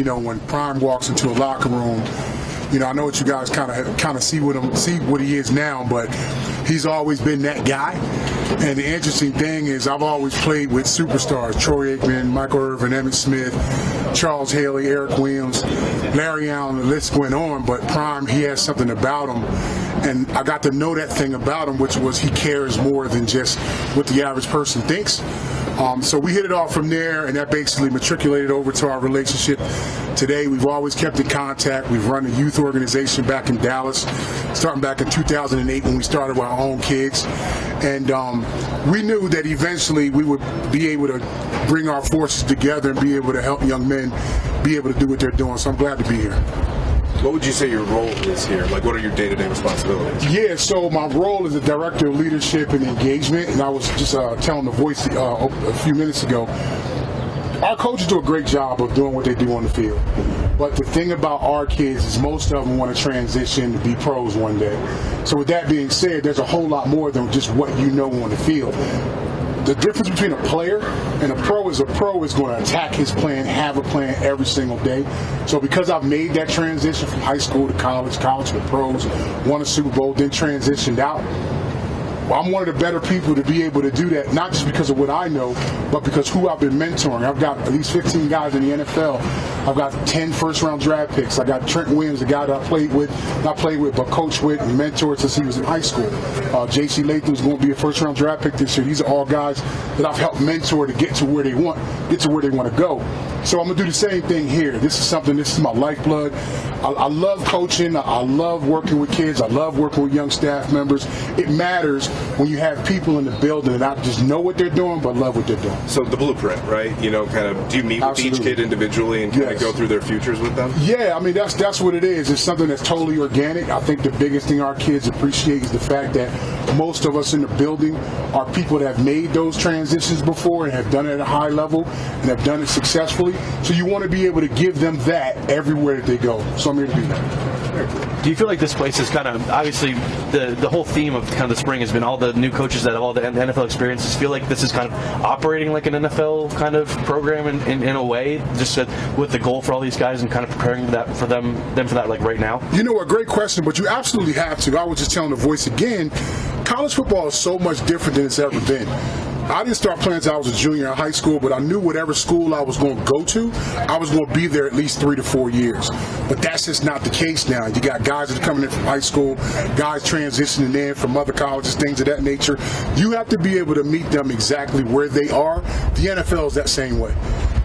when Prime walks into a locker room, I know what you guys kind of see what he is now, but he's always been that guy. And the interesting thing is I've always played with superstars, Troy Aikman, Michael Irvin, Emmitt Smith, Charles Haley, Eric Williams, Larry Allen, the list went on, but Prime, he has something about him. And I got to know that thing about him, which was he cares more than just what the average person thinks. So we hit it off from there, and that basically matriculated over to our relationship today. We've always kept in contact. We've run a youth organization back in Dallas, starting back in 2008 when we started with our own kids. And we knew that eventually we would be able to bring our forces together and be able to help young men be able to do what they're doing. So I'm glad to be here. What would you say your role is here? Like, what are your day-to-day responsibilities? Yeah, so my role is the Director of Leadership and Engagement, and I was just telling the voice a few minutes ago, our coaches do a great job of doing what they do on the field. But the thing about our kids is most of them want to transition to be pros one day. So with that being said, there's a whole lot more than just what you know on the field. The difference between a player and a pro is going to attack his plan, have a plan every single day. So because I've made that transition from high school to college to pros, won a Super Bowl, then transitioned out, I'm one of the better people to be able to do that, not just because of what I know, but because who I've been mentoring. I've got at least 15 guys in the NFL. I've got 10 first-round draft picks. I got Trent Williams, the guy that I played with, but coached with and mentored since he was in high school. J.C. Latham's going to be a first-round draft pick this year. These are all guys that I've helped mentor to get to where they want to go. So I'm going to do the same thing here. This is my lifeblood. I love coaching. I love working with kids. I love working with young staff members. It matters when you have people in the building that not just know what they're doing, but love what they're doing. So the blueprint, right? Do you meet with each kid individually and kind of go through their futures with them? Yeah, I mean, that's what it is. It's something that's totally organic. I think the biggest thing our kids appreciate is the fact that most of us in the building are people that have made those transitions before and have done it at a high level and have done it successfully. So you want to be able to give them that everywhere that they go. So I'm here to do that. Do you feel like this place is kind of, obviously, the whole theme of kind of the spring has been all the new coaches that have all the NFL experiences feel like this is kind of operating like an NFL kind of program in a way, just with the goal for all these guys and kind of preparing that for them for that like right now? You know, a great question, but you absolutely have to. I was just telling the voice again, college football is so much different than it's ever been. I didn't start playing until I was a junior in high school, but I knew whatever school I was going to go to, I was going to be there at least 3 to 4 years. But that's just not the case now. You got guys that are coming in from high school, guys transitioning in from other colleges, things of that nature. You have to be able to meet them exactly where they are. The NFL is that same way.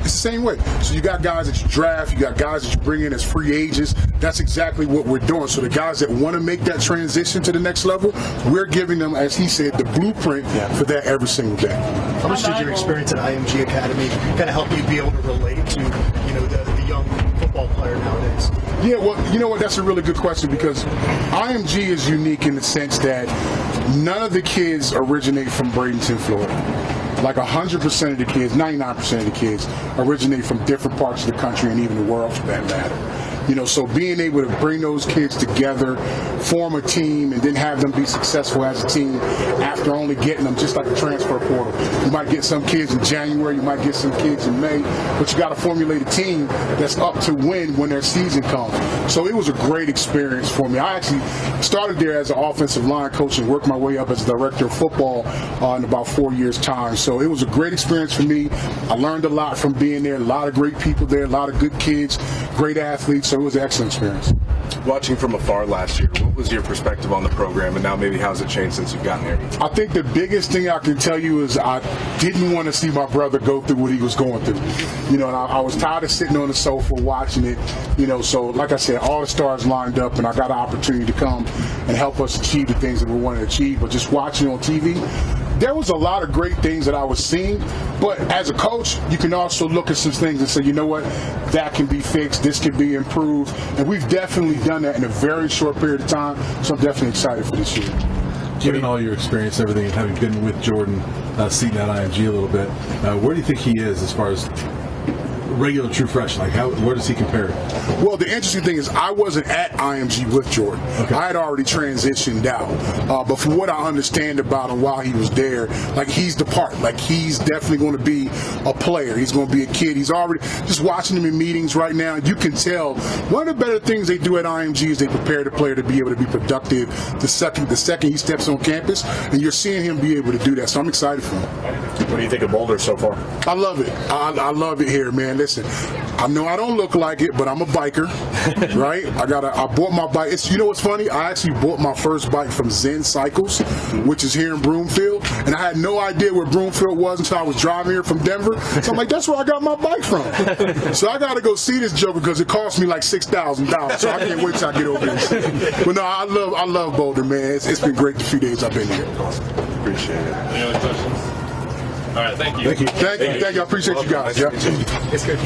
It's the same way. So you got guys that you draft, you got guys that you bring in as free agents. That's exactly what we're doing. So the guys that want to make that transition to the next level, we're giving them, as he said, the blueprint for that every single day. How much did your experience at IMG Academy kind of help you be able to relate to, the young football player nowadays? Yeah, well, you know what? That's a really good question because IMG is unique in the sense that none of the kids originate from Bradenton, Florida. Like 100% of the kids, 99% of the kids originate from different parts of the country and even the world for that matter. So being able to bring those kids together, form a team, and then have them be successful as a team after only getting them just like a transfer portal. You might get some kids in January, you might get some kids in May, but you got to formulate a team that's up to win when their season comes. So it was a great experience for me. I actually started there as an offensive line coach and worked my way up as director of football in about 4 years' time. So it was a great experience for me. I learned a lot from being there, a lot of great people there, a lot of good kids, great athletes. So it was an excellent experience. Watching from afar last year, what was your perspective on the program, and now maybe how's it changed since you've gotten here? I think the biggest thing I can tell you is I didn't want to see my brother go through what he was going through. And I was tired of sitting on the sofa watching it. So like I said, all the stars lined up, and I got an opportunity to come and help us achieve the things that we wanted to achieve. But just watching on TV, there was a lot of great things that I was seeing, but as a coach, you can also look at some things and say, you know what, that can be fixed, this can be improved, and we've definitely done that in a very short period of time, so I'm definitely excited for this year. Given all your experience and everything, and having been with Jordan, seeing that IMG a little bit, where do you think he is as far as regular true freshman? Like, where does he compare? Well, the interesting thing is I wasn't at IMG with Jordan. Okay. I had already transitioned out. But from what I understand about him while he was there, like, he's the part. Like, he's definitely going to be a player. He's going to be a kid. He's already, just watching him in meetings right now, you can tell one of the better things they do at IMG is they prepare the player to be able to be productive the second he steps on campus, and you're seeing him be able to do that. So I'm excited for him. What do you think of Boulder so far? I love it. I love it here, man. Listen, I know I don't look like it, but I'm a biker, right? I bought my bike. You know what's funny? I actually bought my first bike from Zen Cycles, which is here in Broomfield, and I had no idea where Broomfield was until I was driving here from Denver. So I'm like, that's where I got my bike from. So I got to go see this joker because it cost me like $6,000. So I can't wait till I get over there and see it. But no, I love Boulder, man. It's been great the few days I've been here. Appreciate it. Any other questions? All right, thank you. Thank you. I appreciate you guys. Yeah. It's good.